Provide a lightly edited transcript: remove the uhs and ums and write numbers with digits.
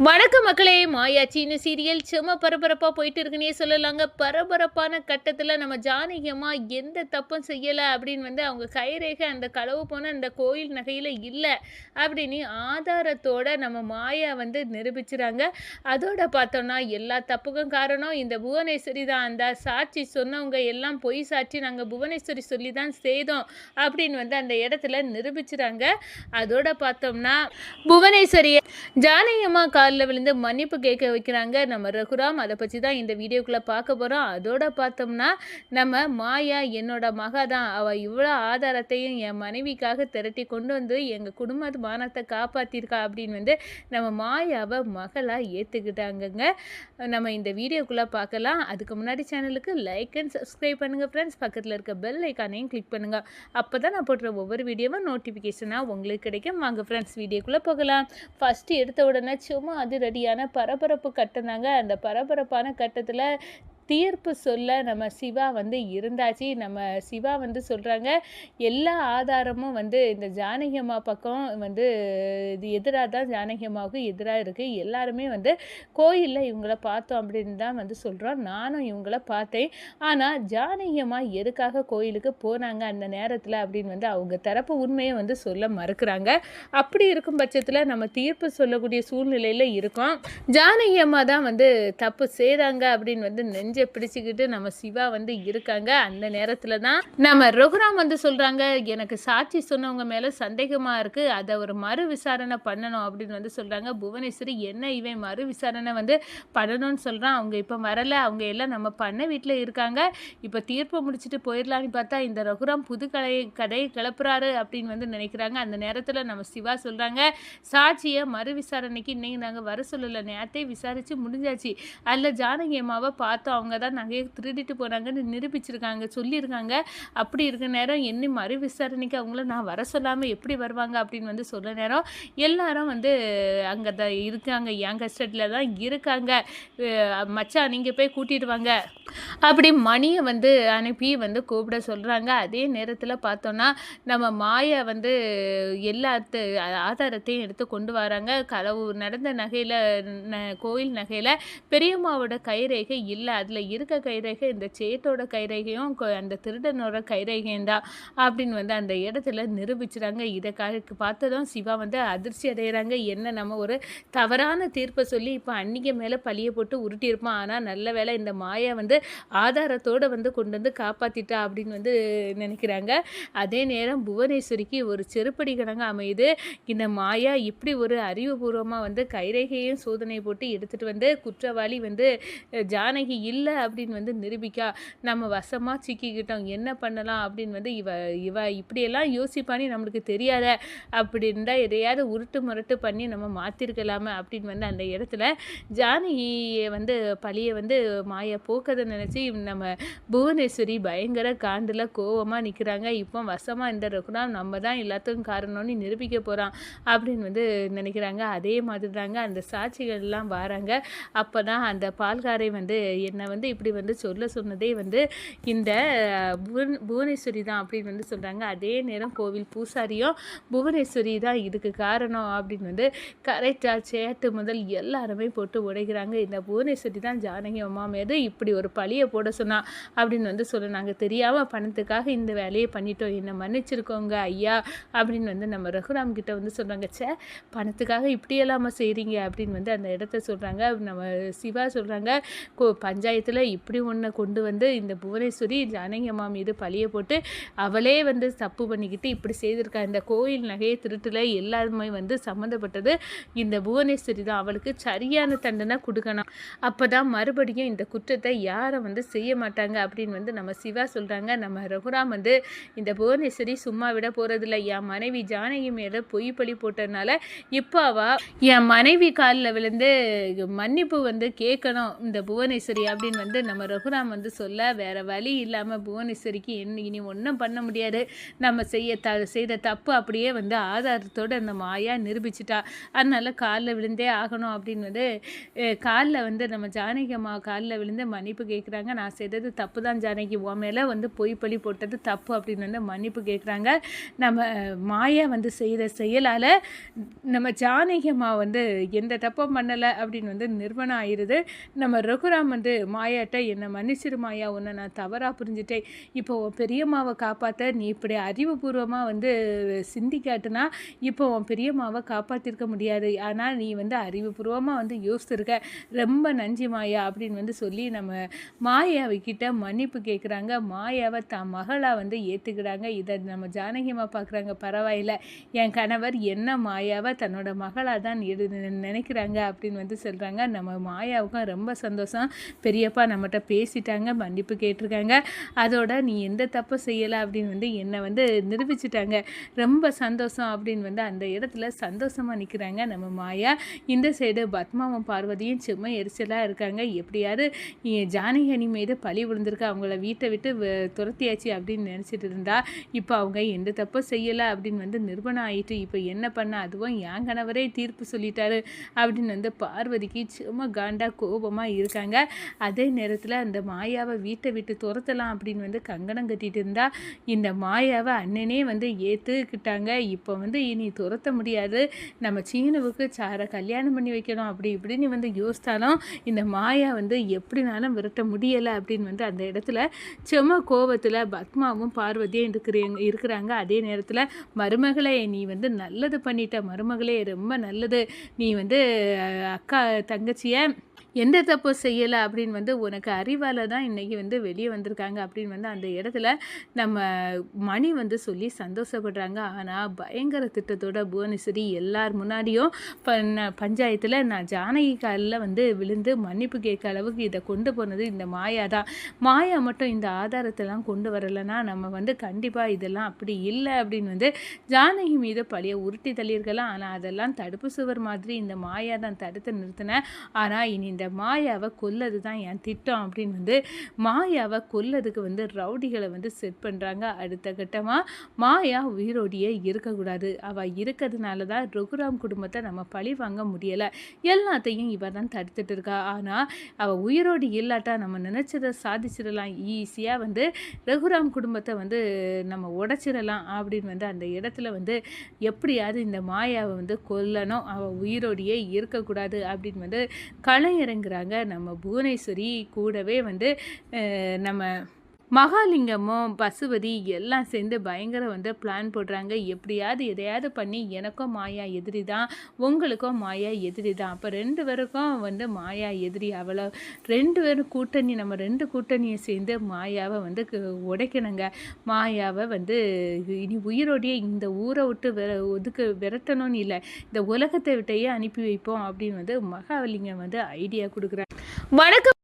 வணக்கம் மக்களே. மாயாச்சின்னு சீரியல் செம்ம பரபரப்பாக போயிட்டு இருக்குன்னே சொல்லலாங்க. பரபரப்பான கட்டத்தில் நம்ம ஜானகி அம்மா எந்த தப்பும் செய்யலை அப்படின்னு அவங்க கைரேகை அந்த களவு போன அந்த கோயில் நகையில் இல்லை அப்படின்னு ஆதாரத்தோட நம்ம மாயா நிரூபிச்சுறாங்க. அதோட பார்த்தோம்னா எல்லா தப்புக்கும் காரணம் இந்த புவனேஸ்வரி தான். அந்த சாட்சி சொன்னவங்க எல்லாம் பொய் சாட்சி, நாங்கள் புவனேஸ்வரி சொல்லி தான் செய்தோம் அப்படின்னு அந்த இடத்துல நிரூபிச்சுறாங்க. அதோட பார்த்தோம்னா புவனேஸ்வரியை ஜானகி அம்மா காலில் விழுந்து மன்னிப்பு கேட்க வைக்கிறாங்க நம்ம ரகுராம். அதை பற்றி தான் இந்த வீடியோக்குள்ளே பார்க்க போகிறோம். அதோட பார்த்தோம்னா நம்ம மாயா என்னோட மகா தான், அவள் இவ்வளோ ஆதாரத்தையும் என் மனைவிக்காக திரட்டி கொண்டு வந்து எங்கள் குடும்ப மானத்தை காப்பாற்றிருக்கா அப்படின்னு நம்ம மாயாவை மகளாக ஏற்றுக்கிட்டாங்கங்க. நம்ம இந்த வீடியோக்குள்ளே பார்க்கலாம். அதுக்கு முன்னாடி சேனலுக்கு லைக் அண்ட் சப்ஸ்கிரைப் பண்ணுங்கள் ஃப்ரெண்ட்ஸ். பக்கத்தில் இருக்க பெல் ஐக்கானையும் கிளிக் பண்ணுங்கள். அப்போ தான் நான் போடுற ஒவ்வொரு வீடியோவும் நோட்டிஃபிகேஷனாக உங்களுக்கு கிடைக்கும். வாங்க ஃப்ரெண்ட்ஸ் வீடியோக்குள்ளே போகலாம். ஃபஸ்ட்டு எடுத்த உடனே சும்மா அதிரடியான பரபரப்பு கட்டினாங்க. அந்த பரபரப்பான கட்டத்தில் தீர்ப்பு சொல்ல நம்ம சிவா இருந்தாச்சு. நம்ம சிவா சொல்கிறாங்க எல்லா ஆதாரமும் இந்த ஜானகி அம்மா பக்கம் இது எதிராக தான், ஜானகி அம்மாவுக்கு எதிராக இருக்குது. எல்லாருமே கோயிலில் இவங்கள பார்த்தோம் அப்படின்னு தான் சொல்கிறோம். நானும் இவங்கள பார்த்தேன். ஆனால் ஜானகி அம்மா எதுக்காக கோயிலுக்கு போனாங்க அந்த நேரத்தில் அப்படின்னு அவங்க தரப்பு உண்மையை சொல்ல மறுக்கிறாங்க. அப்படி இருக்கும் பட்சத்தில் நம்ம தீர்ப்பு சொல்லக்கூடிய சூழ்நிலையில் இருக்கோம். ஜானகி அம்மா தான் தப்பு செய்தாங்க அப்படின்னு நெஞ்ச பிடிச்சிக்கிட்டு நம்ம சிவா இருக்காங்க. அந்த நேரத்தில் தான் நம்ம ரகுராம் சொல்கிறாங்க எனக்கு சாட்சி சொன்னவங்க மேலே சந்தேகமாக இருக்குது, அதை ஒரு மறு விசாரணை பண்ணணும் அப்படின்னு சொல்கிறாங்க. புவனேஸ்வரி என்ன இவன் மறு விசாரணை பண்ணணும்னு சொல்கிறான், அவங்க இப்போ வரலை, அவங்க எல்லாம் நம்ம பண்ண வீட்டில் இருக்காங்க, இப்போ தீர்ப்பை முடிச்சுட்டு போயிடலான்னு பார்த்தா இந்த ரகுராம் புது கதையை கிளப்புறாரு அப்படின்னு நினைக்கிறாங்க. அந்த நேரத்தில் நம்ம சிவா சொல்கிறாங்க சாட்சியை மறு விசாரணைக்கு இன்னைக்கு நாங்கள் வர சொல்லலை, நேரத்தை விசாரித்து முடிஞ்சாச்சு, அதில் ஜானகி அம்மாவை பார்த்தோம், அவங்க தான் நகையை திருடிட்டு போனாங்கன்னு நிரூபிச்சிருக்காங்க, சொல்லியிருக்காங்க. அப்படி இருக்க நேரம் என்ன மறு விசாரணைக்கு அவங்கள நான் வர சொல்லாமல் எப்படி வருவாங்க அப்படின்னு சொல்ல நேரம் எல்லாரும் அங்கே தான் இருக்காங்க, என் கஸ்டடியில் தான் இருக்காங்க, மச்சான் நீங்கள் போய் கூட்டிட்டு வாங்க அப்படி மணியை அனுப்பி கூப்பிட சொல்கிறாங்க. அதே நேரத்தில் பார்த்தோன்னா நம்ம மாயா எல்லா ஆதாரத்தையும் எடுத்து கொண்டு வராங்க. களவு நடந்த நகையில் கோயில் நகையில் பெரியம்மாவோட கைரேகை இல்லை, அதில் இருக்க கைரேகை இந்த சேட்டோட கைரேகையும் அந்த திருடனோட கைரேகையும் தான் அப்படின்னு அந்த இடத்துல நிரூபிச்சுறாங்க. இதை பார்த்ததும் சிவா அதிர்ச்சி அடைகிறாங்க. என்ன நம்ம ஒரு தவறான தீர்ப்பை சொல்லி இப்போ அன்னிக்கு மேலே பழியை போட்டு உருட்டியிருப்போம், ஆனால் நல்ல வேலை இந்த மாயா ஆதாரத்தோடு கொண்டு காப்பாற்றிட்டா அப்படின்னு நினைக்கிறாங்க. அதே நேரம் புவனேஸ்வரிக்கு ஒரு செருப்படி கணங்க அமையுது. இந்த மாயா இப்படி ஒரு அறிவுபூர்வமாக கைரேகையும் சோதனை போட்டு எடுத்துகிட்டு குற்றவாளி ஜானகி இல்லை அப்படின்னு நிரூபிக்கா நம்ம வசமாக சிக்கிக்கிட்டோம், என்ன பண்ணலாம் அப்படின்னு இவ இப்படியெல்லாம் யோசிப்பானே நம்மளுக்கு தெரியாத அப்படின்னா எதையாவது உருட்டு முரட்டு பண்ணி நம்ம மாற்றிருக்கலாமே அப்படின்னு அந்த இடத்துல ஜானகியை பழியை மாயா போக்கதை நினச்சி நம்ம புவனேஸ்வரி பயங்கர காண்டில் கோவமாக நிற்கிறாங்க. இப்போ வசமாக இந்த ரகுராம் நம்ம தான் எல்லாத்துக்கும் காரணம்னு நிரூபிக்க போகிறான் அப்படின்னு நினைக்கிறாங்க. அதே மாதிரி தாங்க அந்த சாட்சிகள்லாம் வராங்க. அப்போ தான் அந்த பால்காரை என்னை இப்படி சொல்ல சொன்னதே இந்த புவனேஸ்வரி தான் அப்படின்னு சொல்கிறாங்க. அதே நேரம் கோவில் பூசாரியும் புவனேஸ்வரி தான் இதுக்கு காரணம் அப்படின்னு கரெக்டாக சேட்டு முதல் எல்லாருமே போட்டு உடைக்கிறாங்க. இந்த புவனேஸ்வரி தான் ஜானகி அம்மா மீது இப்படி ஒரு பழியை போட சொன்னா அப்படின்னு சொன்னாங்க. தெரியாமல் பணத்துக்காக இந்த வேலையை பண்ணிட்டோம், என்னை மன்னிச்சிருக்கோங்க ஐயா அப்படின்னு நம்ம ரகுராம் கிட்ட சொல்கிறாங்க. பணத்துக்காக இப்படியெல்லாமல் செய்கிறீங்க அப்படின்னு அந்த இடத்த சொல்கிறாங்க. நம்ம சிவா சொல்கிறாங்க பஞ்சாயத்தில் இப்படி ஒன்றை கொண்டு இந்த புவனேஸ்வரி ஜானகி அம்மா மீது பழியை போட்டு அவளே தப்பு பண்ணிக்கிட்டு இப்படி செய்திருக்கா, இந்த கோயில் நகையை திருட்டில் எல்லாருமே சம்மந்தப்பட்டது இந்த புவனேஸ்வரி தான், அவளுக்கு சரியான தண்டனை கொடுக்கணும், அப்போ தான் மறுபடியும் இந்த குற்றத்தை யாரை செய்ய மாட்டாங்க அப்படின்னு நம்ம சிவா சொல்கிறாங்க. நம்ம ரகுராம் இந்த புவனேஸ்வரி சும்மா விட போகிறதில்ல, என் மனைவி ஜானகி மேலே பொய் பழி போட்டதுனால இப்போ அவள் என் மனைவி காலில் விழுந்து மன்னிப்பு கேட்கணும் இந்த புவனேஸ்வரி அப்படி அப்படின்னு வந்து நம்ம ரகுராம் வந்து சொல்ல, வேறு வழி இல்லாமல் புவனேஸ்வரிக்கு இனி ஒன்றும் பண்ண முடியாது. நம்ம செய்த தப்பு அப்படியே வந்து ஆதாரத்தோடு அந்த மாயா நிரூபிச்சிட்டா. அதனால் காலில் விழுந்தே ஆகணும் அப்படின்னு வந்து காலில் வந்து நம்ம ஜானகி அம்மா காலில் விழுந்து மன்னிப்பு கேட்குறாங்க. நான் செய்தது தப்பு தான் ஜானகி, உன் மேலே வந்து பொய் பழி போட்டது தப்பு அப்படின்னு வந்து மன்னிப்பு கேட்குறாங்க. நம்ம மாயா வந்து செய்த செயலால் நம்ம ஜானகி அம்மா வந்து எந்த தப்பும் பண்ணலை அப்படின்னு வந்து நிறுவனம் ஆயிடுது. நம்ம ரகுராம் வந்து மாயாட்ட என்னை மன்னிச்சிரு மாயா, உன்னை நான் தவறாக புரிஞ்சுட்டேன். இப்போ உன் பெரியம்மாவை காப்பாற்ற நீ இப்படி அறிவுபூர்வமாக வந்து சிந்தி காட்டுனா இப்போ உன் பெரியம்மாவை காப்பாற்றிருக்க முடியாது. ஆனால் நீ வந்து அறிவுபூர்வமாக வந்து யோசிச்சிருக்க, ரொம்ப நன்றி மாயா அப்படின்னு வந்து சொல்லி நம்ம மாயாவிக்கிட்ட மன்னிப்பு கேட்குறாங்க. மாயாவை தான் மகளாக வந்து ஏற்றுக்கிறாங்க. இதை நம்ம ஜானகியம்மா பார்க்குறாங்க. பரவாயில்ல, என் கணவர் என்ன மாயாவை தன்னோட மகளாக தான் நினைக்கிறாங்க அப்படின்னு வந்து சொல்கிறாங்க. நம்ம மாயாவுக்கும் ரொம்ப சந்தோஷம். பெரியப்பா நம்மகிட்ட பேசிட்டாங்க, மன்னிப்பு கேட்டிருக்காங்க, அதோட நீ எந்த தப்பு செய்யலை அப்படின்னு வந்து என்னை வந்து நிரூபிச்சிட்டாங்க, ரொம்ப சந்தோஷம் அப்படின்னு வந்து அந்த இடத்துல சந்தோஷமாக நிற்கிறாங்க நம்ம மாயா. இந்த சைடு பத்மாவும் பார்வதியும் சும்மா எரிச்சலாக இருக்காங்க. எப்படியாவது ஜானகி அணி மீது பழி விழுந்திருக்கு, அவங்கள வீட்டை விட்டு துரத்தியாச்சு அப்படின்னு நினச்சிட்டு இருந்தா, இப்போ அவங்க எந்த தப்பும் செய்யலை அப்படின்னு வந்து நிரூபணம் ஆகிட்டு இப்போ என்ன பண்ண, அதுவும் என் கணவரே தீர்ப்பு சொல்லிட்டாரு அப்படின்னு வந்து பார்வதிக்கு சும்மா காண்டா கோபமாக இருக்காங்க. அதே நேரத்தில் அந்த மாயாவை வீட்டை விட்டு துரத்தலாம் அப்படின்னு வந்து கங்கணம் கட்டிட்டு இருந்தா, இந்த மாயாவை அண்ணனே வந்து ஏற்றுக்கிட்டாங்க. இப்போ வந்து இனி துரத்த முடியாது, நம்ம சீனுவுக்கு சாரை கல்யாணம் பண்ணி வைக்கணும் அப்படி இப்படின்னு வந்து யோசித்தாலும் இந்த மாயா வந்து எப்படினாலும் விரட்ட முடியலை அப்படின்னு வந்து அந்த இடத்துல செம்ம கோபத்தில் பத்மாவும் பார்வதியும் இருக்கிறாங்க. அதே நேரத்தில் மருமகளே, நீ வந்து நல்லது பண்ணிட்ட மருமகளே, ரொம்ப நல்லது, நீ வந்து அக்கா தங்கச்சியை எந்த தப்பு செய்யலை அப்படின்னு வந்து உனக்கு அறிவால் தான் இன்றைக்கி வந்து வெளியே வந்திருக்காங்க அப்படின்னு வந்து அந்த இடத்துல நம்ம மணி வந்து சொல்லி சந்தோஷப்படுறாங்க. ஆனால் பயங்கர திட்டத்தோட புவனேஸ்வரி எல்லார் முன்னாடியும் பஞ்சாயத்தில் நான் ஜானகி காலில் வந்து விழுந்து மன்னிப்பு கேட்க அளவுக்கு இதை கொண்டு போனது இந்த மாயா தான். மாயா மட்டும் இந்த ஆதாரத்தெல்லாம் கொண்டு வரலைன்னா நம்ம வந்து கண்டிப்பாக இதெல்லாம் அப்படி இல்லை அப்படின்னு வந்து ஜானகி மீது பழைய உருட்டி தள்ளியிருக்கலாம். ஆனால் அதெல்லாம் தடுப்பு சுவர் மாதிரி இந்த மாயா தான் தடுத்து நிறுத்தினேன். ஆனால் இனி இந்த மாயாவை கொல்லது தான் என் திட்டம் அப்படின்னு வந்து மாயாவை கொல்லதுக்கு வந்து ரவுடிகளை வந்து செட் பண்ணுறாங்க. அடுத்த கட்டமாக மாயா உயிரோடியே இருக்கக்கூடாது, அவள் இருக்கிறதுனால தான் ரகுராம் குடும்பத்தை நம்ம பழி வாங்க முடியலை, எல்லாத்தையும் இவ தான் தடுத்துட்டு இருக்கா. ஆனால் அவள் உயிரோடு இல்லாட்டா நம்ம நினச்சதை சாதிச்சிடலாம், ஈஸியாக வந்து ரகுராம் குடும்பத்தை வந்து நம்ம உடைச்சிடலாம் அப்படின்னு வந்து அந்த இடத்துல வந்து எப்படியாவது இந்த மாயாவை வந்து கொல்லணும், அவள் உயிரோடையே இருக்கக்கூடாது அப்படின்னு வந்து களமிறங்குறாங்க நம்ம புவனேஸ்வரி. கூடவே வந்து நம்ம மகாலிங்கமும் பசுபதி எல்லாம் சேர்ந்து பயங்கர வந்து பிளான் போடுறாங்க. எப்படியாவது எதையாவது பண்ணி எனக்கும் மாயா எதிரி தான், உங்களுக்கும் மாயா எதிரி தான், அப்போ 2 பேருக்கும் வந்து மாயா எதிரி, அவ்வளோ 2 பேரும் கூட்டணி, நம்ம 2 கூட்டணியை சேர்ந்து மாயாவை வந்து உடைக்கணுங்க. மாயாவை வந்து இனி உயிரோடையே இந்த ஊரை விட்டு விரட்டணும்னு இல்லை, இந்த உலகத்தை விட்டையே அனுப்பி வைப்போம் அப்படின்னு வந்து மகாலிங்கம் வந்து ஐடியா கொடுக்குறாங்க. வணக்கம்.